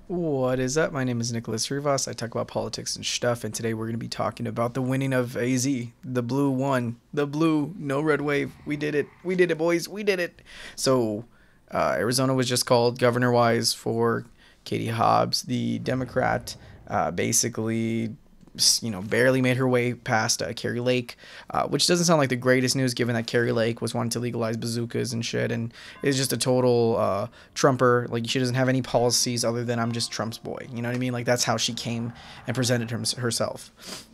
What is up? My name is NicholassRivas. I talk about politics and stuff, and today we're going to be talking about the winning of AZ. The blue won. The blue, no red wave. We did it. We did it, boys. We did it. So, Arizona was just called governor-wise for Katie Hobbs, the Democrat. Basically, barely made her way past Carrie Lake, which doesn't sound like the greatest news given that Carrie Lake was wanting to legalize bazookas and shit and is just a total Trumper. Like, she doesn't have any policies other than I'm just Trump's boy. You know what I mean? Like, that's how she came and presented herself.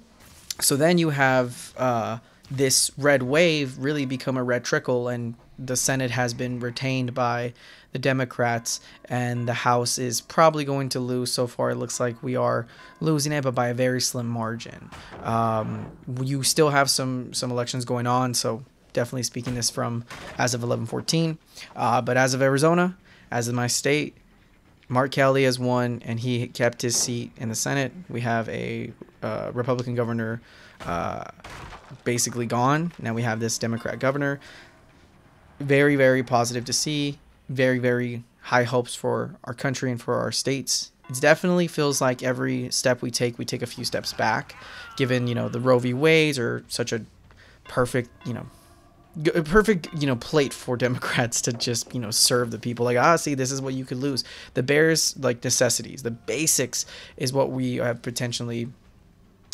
So then you have this red wave really become a red trickle, and the Senate has been retained by the Democrats, and the House is probably going to lose. So far, it looks like we are losing it, but by a very slim margin. You still have some elections going on, so definitely speaking this from as of 11/14. But as of Arizona, as of my state, Mark Kelly has won, and he kept his seat in the Senate. We have a Republican governor basically gone. Now we have this Democrat governor. Very, very positive to see. Very, very high hopes for our country and for our states. It definitely feels like every step we take a few steps back, given, the Roe v. Wade's are such a perfect, plate for Democrats to just, serve the people. Like, see, this is what you could lose. The bears, like, necessities, the basics is what we have potentially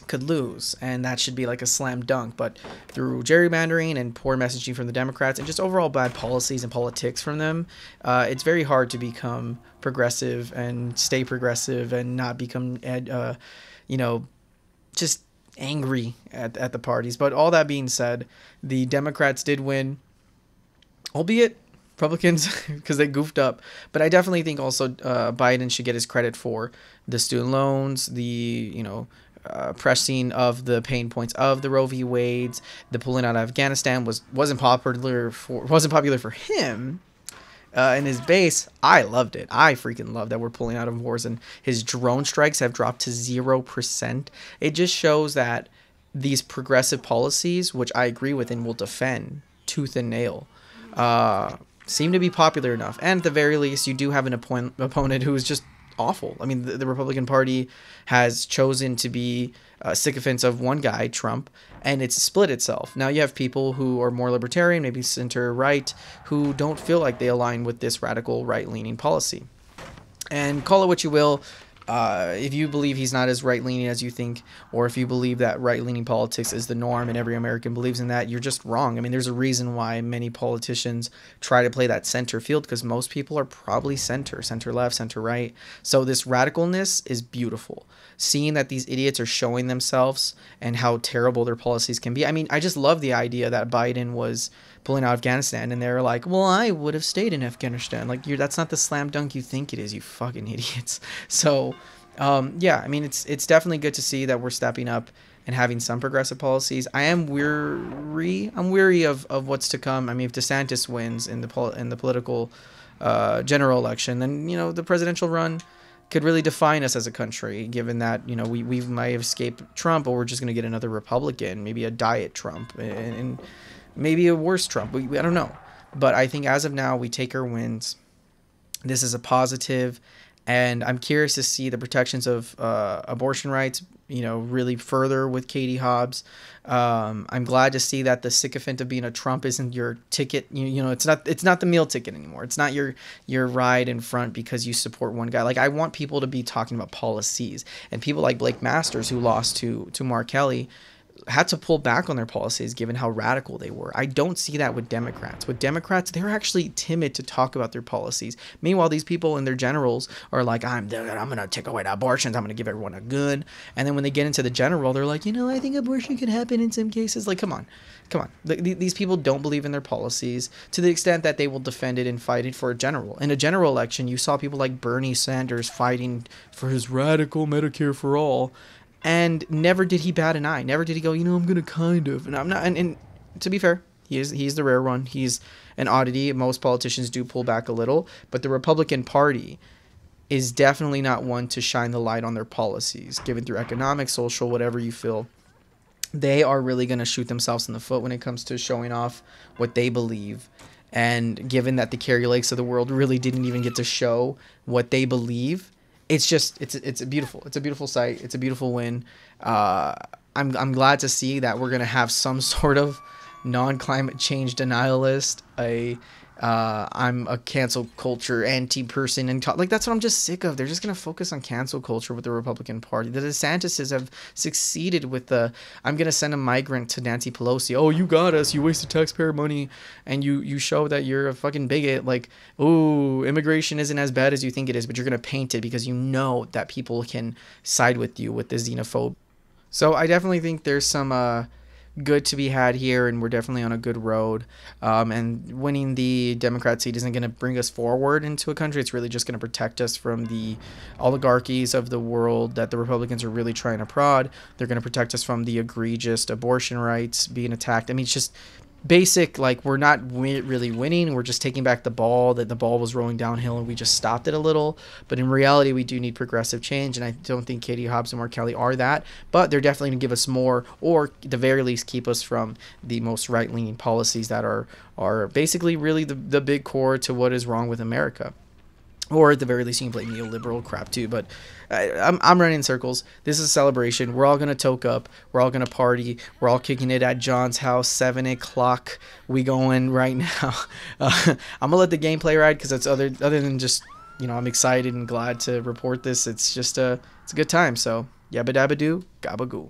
could lose, and that should be like a slam dunk. But through gerrymandering and poor messaging from the Democrats and just overall bad policies and politics from them, it's very hard to become progressive and stay progressive and not become just angry at the parties. But all that being said, the Democrats did win, albeit Republicans, because they goofed up. But I definitely think also Biden should get his credit for the student loans, the pressing of the pain points of the Roe v. Wade's. The pulling out of Afghanistan wasn't popular for him. In his base, I loved it. I freaking love that we're pulling out of wars, and his drone strikes have dropped to 0%. It just shows that these progressive policies, which I agree with and will defend tooth and nail, seem to be popular enough. And at the very least, you do have an opponent who is just awful. I mean, the Republican Party has chosen to be sycophants of one guy, Trump, and it's split itself. Now you have people who are more libertarian, maybe center-right, who don't feel like they align with this radical right-leaning policy. And call it what you will. If you believe he's not as right-leaning as you think, or if you believe that right-leaning politics is the norm and every American believes in that, you're just wrong. I mean, there's a reason why many politicians try to play that center field, because most people are probably center-left, center-right. So this radicalness is beautiful. Seeing that these idiots are showing themselves and how terrible their policies can be. I mean, I just love the idea that Biden was pulling out Afghanistan, and they're like, well, I would have stayed in Afghanistan. Like, that's not the slam dunk you think it is, you fucking idiots. So, yeah, I mean, it's definitely good to see that we're stepping up and having some progressive policies. I am weary. I'm weary of what's to come. I mean, if DeSantis wins in the political general election, then, the presidential run could really define us as a country, given that, we might have escaped Trump, or we're just going to get another Republican, maybe a diet Trump, and maybe a worse Trump. I don't know. But I think as of now, we take our wins. This is a positive, and I'm curious to see the protections of abortion rights, really further with Katie Hobbs. I'm glad to see that the sycophant of being a Trump isn't your ticket. It's not the meal ticket anymore. It's not your ride in front because you support one guy. Like, I want people to be talking about policies, and people like Blake Masters, who lost to Mark Kelly, had to pull back on their policies given how radical they were. I don't see that with Democrats. With Democrats, they're actually timid to talk about their policies. Meanwhile, these people and their generals are like, I'm going to take away the abortions. I'm going to give everyone a gun. And then when they get into the general, they're like, I think abortion could happen in some cases. Like, come on. These people don't believe in their policies to the extent that they will defend it and fight it for a general. In a general election, you saw people like Bernie Sanders fighting for his radical Medicare for all. And never did he bat an eye. Never did he go, I'm going to kind of. And I'm not. And to be fair, he's the rare one. He's an oddity. Most politicians do pull back a little. But the Republican Party is definitely not one to shine the light on their policies, given through economic, social, whatever you feel. They are really going to shoot themselves in the foot when it comes to showing off what they believe. And given that the Carrie Lakes of the world really didn't even get to show what they believe, it's just it's a beautiful sight. It's a beautiful win. Uh, I'm glad to see that we're gonna have some sort of non-climate change denialist. I'm a cancel culture anti person, and like that's what I'm just sick of. They're just gonna focus on cancel culture with the Republican Party. The DeSantises have succeeded with the I'm gonna send a migrant to Nancy Pelosi. Oh, you got us. You wasted taxpayer money, and you show that you're a fucking bigot. Like, oh, immigration isn't as bad as you think it is, but you're gonna paint it because you know that people can side with you with the xenophobe. So I definitely think there's some good to be had here, and we're definitely on a good road. And winning the Democrat seat isn't going to bring us forward into a country. It's really just going to protect us from the oligarchies of the world that the Republicans are really trying to prod. They're going to protect us from the egregious abortion rights being attacked. I mean, it's just basic, like we're not really winning, we're just taking back the ball, that the ball was rolling downhill and we just stopped it a little. But in reality, we do need progressive change, and I don't think Katie Hobbs and Mark Kelly are that, but they're definitely going to give us more, or at the very least keep us from the most right-leaning policies that are basically really the big core to what is wrong with America. Or at the very least, you can play neoliberal crap too. But I'm running in circles. This is a celebration. We're all going to toke up. We're all going to party. We're all kicking it at John's house, 7 o'clock. We going right now. I'm going to let the gameplay ride because it's other than just, I'm excited and glad to report this. It's just it's a good time. So, yabba dabba doo, gabba goo.